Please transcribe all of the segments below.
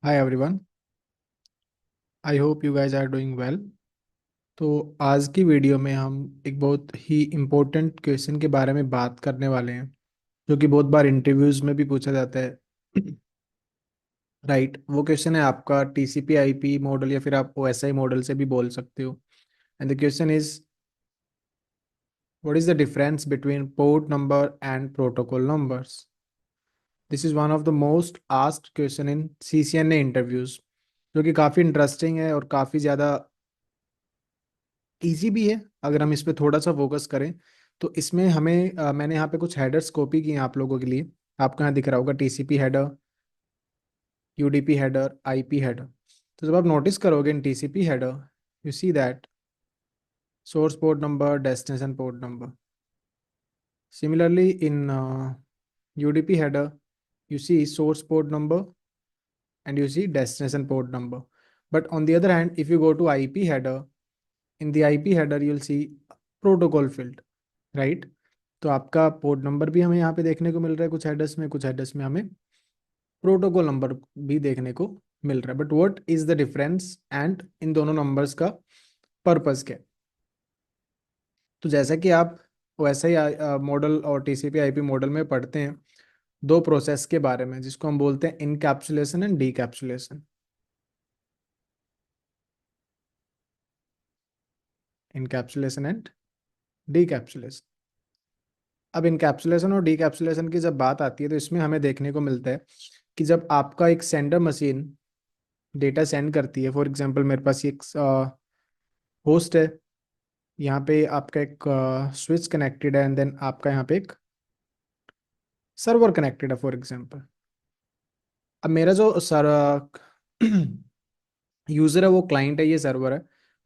Hi everyone. I hope you guys are doing well. तो आज की वीडियो में हम एक बहुत ही इम्पोर्टेंट क्वेश्चन के बारे में बात करने वाले हैं, जो कि बहुत बार इंटरव्यूज में भी पूछा जाता है। राइट, वो क्वेश्चन है आपका टीसीपी आईपी मॉडल, या फिर आप ओएसआई मॉडल से भी बोल सकते हो। And the question is, what is the difference between port number and protocol numbers? This is one of the most asked question in CCNA interviews, जो कि काफ़ी इंटरेस्टिंग है और काफ़ी ज़्यादा इजी भी है अगर हम इस पे थोड़ा सा फोकस करें। तो इसमें हमें मैंने यहाँ पे कुछ हेडर्स कॉपी किए हैं आप लोगों के लिए। आपको यहाँ दिख रहा होगा TCP header, UDP header, IP header. तो जब आप नोटिस करोगे in TCP header, you see that source port number, destination port number. Similarly in UDP header, you see source port number and you see destination port number. But on the other hand, if you go to IP header, in the IP header you'll see protocol field, right? तो आपका port number भी हमें यहाँ पे देखने को मिल रहा है कुछ हेडर्स में, कुछ हेडर्स में हमें प्रोटोकॉल नंबर भी देखने को मिल रहा है। But what is the difference and in दोनों नंबर्स का पर्पस क्या है? तो जैसा कि आप वैसा ही मॉडल और टीसीपी आईपी मॉडल में पढ़ते हैं दो प्रोसेस के बारे में, जिसको हम बोलते हैं encapsulation and decapsulation. Encapsulation and decapsulation. अब इनकैप्सुलेशन और डीकैप्सुलेशन की जब बात आती है तो इसमें हमें देखने को मिलता है कि जब आपका एक सेंडर मशीन डेटा सेंड करती है, फॉर एग्जांपल मेरे पास एक होस्ट है, यहाँ पे आपका एक स्विच कनेक्टेड है, एंड देन आपका यहाँ पे एक सर्वर कनेक्टेड है फॉर एग्जांपल। अब मेरा जो सर यूज़र है वो क्लाइंट है, ये सर्वर है,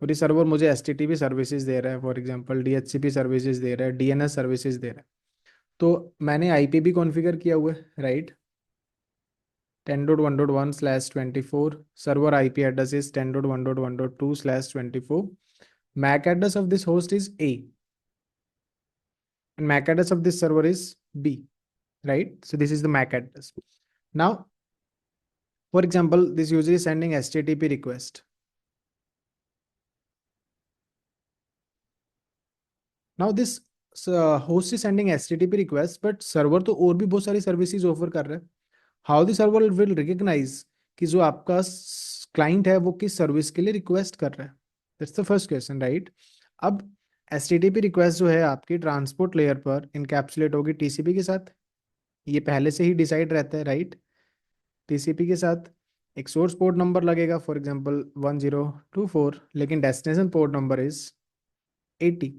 और ये सर्वर मुझे H T T P services दे रहा है, for example D H C P services दे रहा है, डी एन एस सर्विसेज दे रहा है। तो मैंने आई पी भी कॉन्फ़िगर किया हुआ है, right? 10.1.1/24, server IP address is 10.1.1.2/24, MAC address of this host is A, and MAC address of this server is B, right? So this is the MAC address. Now, for example, this user is sending HTTP request. Now this host is sending HTTP request, but server तो और भी बहुत सारी services offer कर रहा है। How the server will recognise कि जो आपका क्लाइंट है वो किस सर्विस के लिए रिक्वेस्ट कर रहा है? That's the first question, right? अब HTTP रिक्वेस्ट जो है आपकी ट्रांसपोर्ट लेयर पर इनकैप्सुलेट होगी टीसीपी के साथ, ये पहले से ही डिसाइड रहता है, राइट? टीसीपी के साथ एक सोर्स पोर्ट नंबर लगेगा, फॉर एग्जांपल 1024, लेकिन destination port number is 80,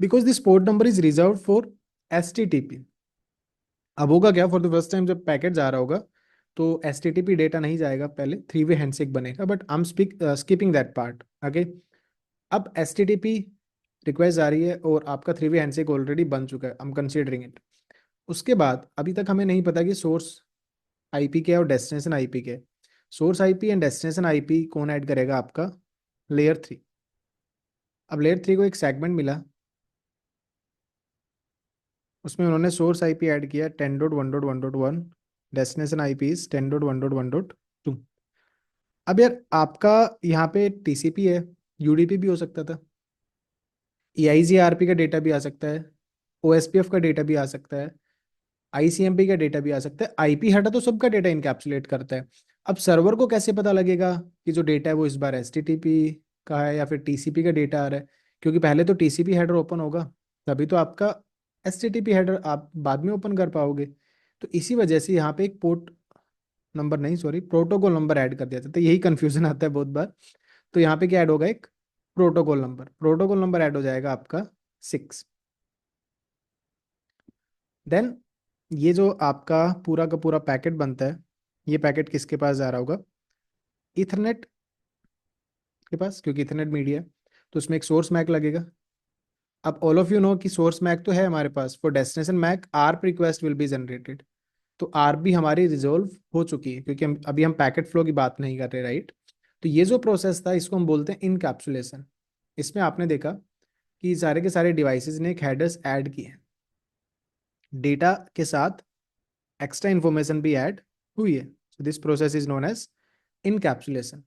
because this port number is reserve for HTTP। अब होगा क्या, फॉर द फर्स्ट टाइम जब पैकेट जा रहा होगा तो HTTP डेटा नहीं जाएगा, पहले थ्री वे हैंडशेक बनेगा, but I am skipping that part. Okay, अब HTTP रिक्वेस्ट आ रही है और आपका थ्री वे हैंडशेक ऑलरेडी बन चुका है, आई एम कंसीडरिंग इट। उसके बाद अभी तक हमें नहीं पता कि सोर्स आईपी क्या है और डेस्टिनेशन आईपी क्या है। Source IP and destination IP कौन ऐड करेगा? आपका लेयर थ्री। अब लेयर थ्री को एक सेगमेंट मिला, उसमें उन्होंने सोर्स आईपी ऐड किया 10.1.1.1, डेस्टिनेशन आईपी इज 10.1.1.2। अब यार आपका यहाँ पे टीसीपी है, यूडीपी भी हो सकता था, EIGRP का डेटा भी आ सकता है, OSPF का डेटा भी आ सकता है, ICMP का डेटा भी आ सकता है। आईपी हेडर तो सबका डेटा इनकैप्सुलेट करता है। अब सर्वर को कैसे पता लगेगा कि जो डेटा है वो इस बार HTTP का है या फिर TCP का डेटा आ रहा है? क्योंकि पहले तो TCP हेडर ओपन होगा, तभी तो आपका HTTP हेडर आप बाद में ओपन कर पाओगे। तो इसी वजह से यहाँ पे एक पोर्ट नंबर नहीं, सॉरी, प्रोटोकॉल नंबर ऐड कर दिया था, तो यही कंफ्यूजन आता है बहुत बार। तो यहाँ पे क्या ऐड होगा? एक प्रोटोकॉल नंबर ऐड हो जाएगा आपका 6। देन ये जो आपका पूरा का पूरा पैकेट बनता है, ये पैकेट किसके पास जा रहा होगा? इथरनेट के पास, क्योंकि इथरनेट मीडिया है, तो उसमें एक सोर्स मैक लगेगा। अब ऑल ऑफ यू नो कि सोर्स मैक तो है हमारे पास, for destination MAC ARP request will be generated. तो आरप भी हमारी रिजोल्व हो चुकी है, क्योंकि हम अभी पैकेट फ्लो की बात नहीं कर रहे, राइट? तो ये जो प्रोसेस था इसको हम बोलते हैं इनकैप्सुलेशन। इसमें आपने देखा कि सारे के सारे डिवाइसेस ने एक हेडर्स ऐड किए हैं, डेटा के साथ एक्स्ट्रा इन्फॉर्मेशन भी ऐड हुई है। This process is known as encapsulation.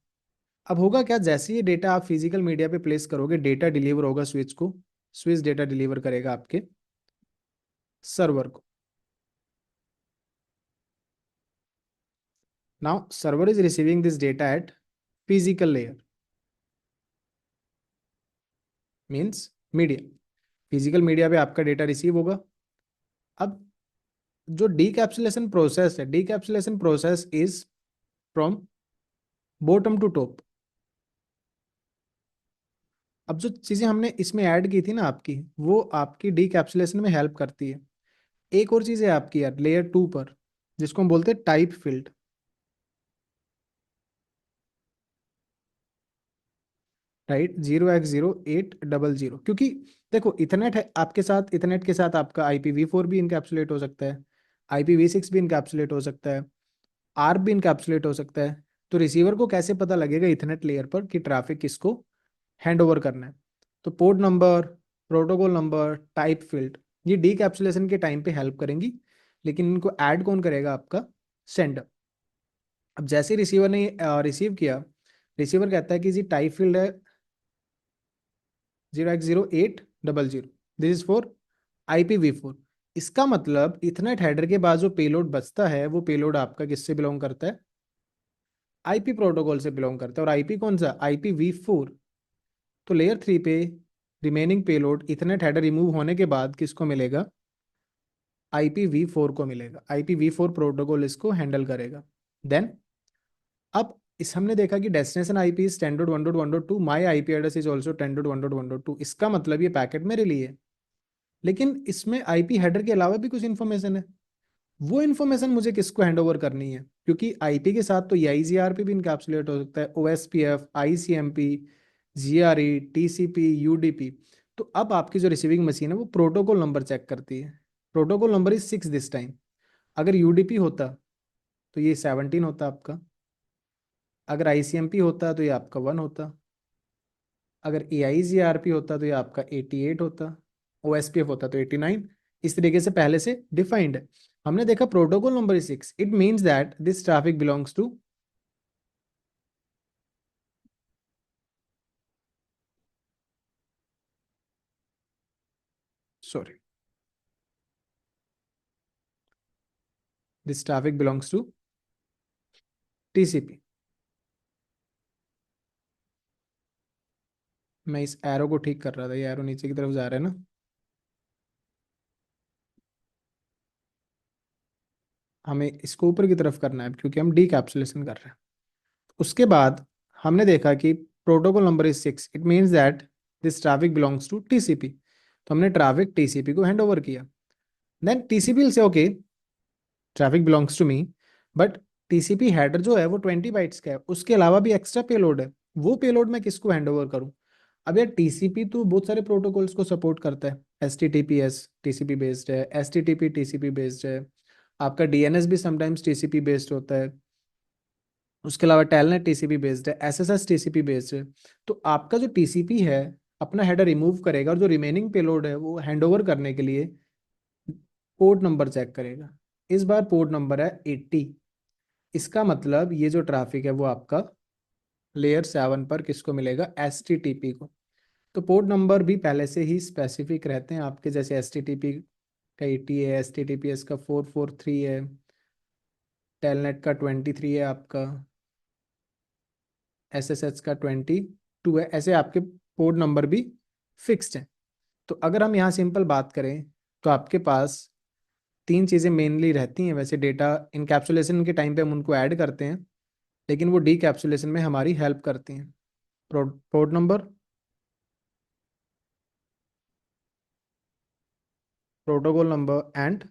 अब होगा क्या, जैसे ये डेटा आप फिजिकल मीडिया पे प्लेस करोगे, डेटा डिलीवर होगा स्विच को, स्विच डेटा डिलीवर करेगा आपके सर्वर को। Now server is receiving this data at physical layer, means media, physical media पे आपका डेटा रिसीव होगा। अब जो डीकैप्सुलेशन प्रोसेस है, decapsulation process is from bottom to top. अब जो चीजें हमने इसमें ऐड की थी ना आपकी, वो आपकी डीकैप्सुलेशन में हेल्प करती है। एक और चीज है आपकी यार लेयर 2 पर, जिसको हम बोलते हैं टाइप फील्ड। राइट, 0x0800, क्योंकि देखो इथरनेट है आपके साथ, इथरनेट के साथ आपका IPv4 भी इनकैप्सुलेट हो सकता है, IPv6 भी इनकैप्सुलेट हो सकता है, आर्प भी इनकैप्सुलेट हो सकता है। तो रिसीवर को कैसे पता लगेगा इथरनेट लेयर पर कि ट्रैफिक किसको हैंड ओवर करना है? तो port number, protocol number, type field, ये डीकैप्सुलेशन के टाइम पे हेल्प करेंगी। लेकिन इनको ऐड कौन करेगा? आपका सेंडर। अब जैसे रिसीवर ने रिसीव किया, रिसीवर कहता है कि जी टाइप फील्ड है 0x0800, this is for IPv4। इसका मतलब इथरनेट हेडर के बाद जो पेलोड बचता है, वो पेलोड आपका किससे बिलोंग करता है? IP प्रोटोकॉल से बिलोंग करता है। और IP कौन सा? IPv4। तो लेयर 3 पे remaining payload Ethernet header remove होने के बाद किसको मिलेगा? IPv4 को मिलेगा। IPv4 प्रोटोकॉल इसको हैंडल करेगा। देन अब इस हमने देखा कि destination IP is 10.1.1.2, my IP address is also 10.1.1.2। इसका मतलब ये पैकेट मेरे लिए है। लेकिन इसमें IP हेडर के अलावा भी कुछ इन्फॉर्मेशन है। वो इन्फॉर्मेशन मुझे किसको हैंड ओवर करनी है? क्योंकि IP के साथ तो EIGRP भी इनकैप्सुलेट हो सकता है, OSPF, ICMP, GRE, TCP, UDP। तो अब आपकी जो रिसीविंग मशीन है वो प्रोटोकॉल नंबर चेक करती है। Protocol number is 6 this time. अगर UDP होता तो ये 17 होता आपका, अगर ICMP होता तो ये आपका 1 होता, अगर AIGRP होता तो ये आपका 88 होता, OSPF होता तो 89। इस तरीके से पहले से डिफाइंड है। हमने देखा protocol number is 6, it means that this traffic belongs to, sorry, this traffic belongs to TCP। मैं इस एरो को ठीक कर रहा था, ये एरो नीचे की तरफ जा रहा है ना। हमें इसको ऊपर की तरफ करना है क्योंकि हम डीकैप्सुलेशन कर रहे हैं। उसके बाद हमने देखा कि protocol number is 6, it means that this traffic belongs to TCP। तो हमने ट्रैफिक TCP को हैंड ओवर किया। Then TCP will say okay, traffic belongs to me, but TCP header जो है वो 20 बाइट्स का है, उसके अलावा भी एक्स्ट्रा पेलोड है। वो पेलोड मैं किसको हैंड ओवर करूं? अब यार TCP तो बहुत सारे प्रोटोकॉल्स को सपोर्ट करता है। HTTPS TCP बेस्ड है, HTTP TCP बेस्ड है, आपका DNS भी समटाइम्स TCP बेस्ड होता है। उसके अलावा टेलनेट TCP बेस्ड है, SSH TCP बेस्ड है। तो आपका जो TCP है अपना हेडर रिमूव करेगा, और जो रिमेनिंग पेलोड है वो हैंड ओवर करने के लिए पोर्ट नंबर चेक करेगा। इस बार पोर्ट नंबर है 80। इसका मतलब ये जो ट्रैफिक है वो आपका लेयर 7 पर किसको मिलेगा? HTTP को। तो पोर्ट नंबर भी पहले से ही स्पेसिफिक रहते हैं आपके, जैसे HTTP का 80 है, HTTPS का 443 है, टेलनेट का 23 है, आपका SSH का 22 है। ऐसे आपके पोर्ट नंबर भी फिक्स्ड हैं। तो अगर हम यहाँ सिंपल बात करें तो आपके पास तीन चीज़ें मेनली रहती हैं। वैसे डेटा इनकैप्सुलेशन के टाइम पे हम उनको ऐड करते हैं, लेकिन वो डीकैप्सुलेशन में हमारी हेल्प करती हैं। Port number, protocol number and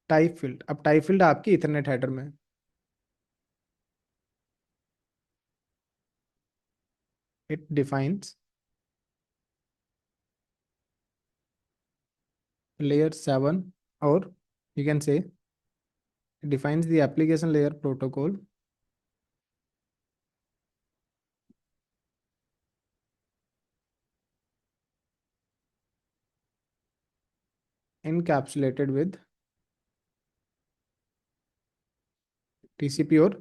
type field. अब टाइप फील्ड आपकी इथरनेट हेडर में, it defines layer 7, or you can say defines the application layer protocol encapsulated with TCP or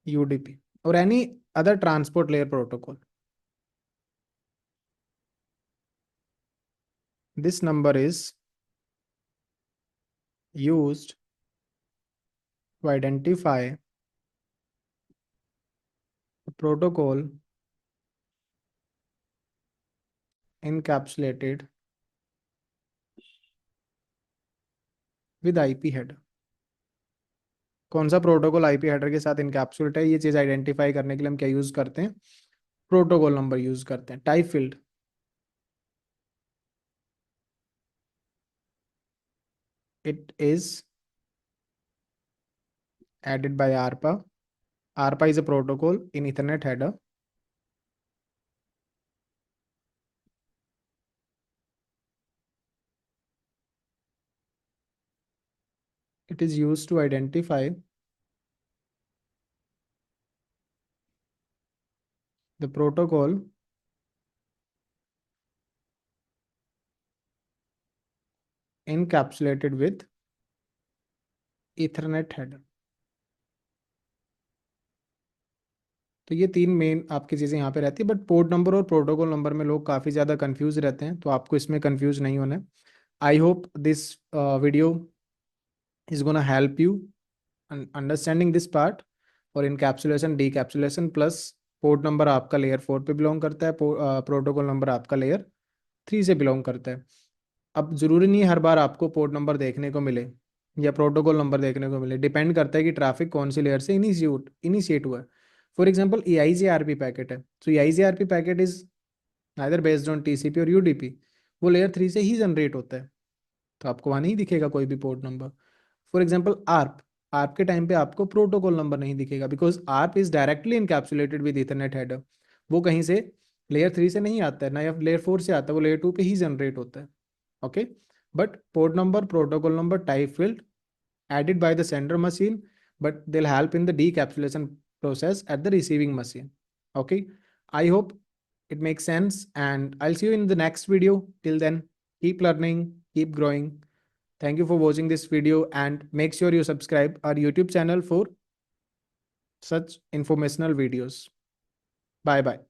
UDP or any other transport layer protocol. This number is used to identify a protocol encapsulated with IP header. कौन सा protocol IP header के साथ encapsulate है, ये चीज identify करने के लिए हम क्या यूज करते हैं? प्रोटोकॉल नंबर यूज करते हैं. Type field, it is added by ARPA. ARPA is a protocol in Ethernet header. It is used to identify the protocol encapsulated with Ethernet header. तो ये तीन मेन आपकी चीज़ें यहाँ पे रहती है, बट पोर्ट नंबर और प्रोटोकॉल नंबर में लोग काफ़ी ज़्यादा कंफ्यूज रहते हैं, तो आपको इसमें कंफ्यूज नहीं होना है. I hope this video is going to help you understanding this part और इनकैप्सुलेशन डीकैप्सुलेशन प्लस पोर्ट नंबर आपका लेयर 4 पे बिलोंग करता है, प्रोटोकॉल नंबर आपका लेयर 3 से बिलोंग करता है. अब जरूरी नहीं है हर बार आपको पोर्ट नंबर देखने को मिले या प्रोटोकॉल नंबर देखने को मिले, डिपेंड करता है कि ट्रैफिक कौन सी लेयर से इनिशिएट हुआ है. फॉर एग्जांपल EIGRP पैकेट है, तो EIGRP packet is neither based on TCP और UDP, वो लेयर 3 से ही जनरेट होता है, तो आपको वहाँ नहीं दिखेगा कोई भी port number. For example ARP, ARP के टाइम पे आपको प्रोटोकॉल नंबर नहीं दिखेगा because ARP is directly encapsulated with Ethernet header. वो कहीं से लेयर 3 से नहीं आता है ना, या लेयर 4 से आता है, वो लेयर 2 पे ही जनरेट होता है. Okay, but port number, protocol number, type field added by the sender machine, but they'll help in the decapsulation process at the receiving machine. Okay, I hope it makes sense, and I'll see you in the next video. Till then, keep learning, keep growing. Thank you for watching this video, and make sure you subscribe our YouTube channel for such informational videos. Bye bye.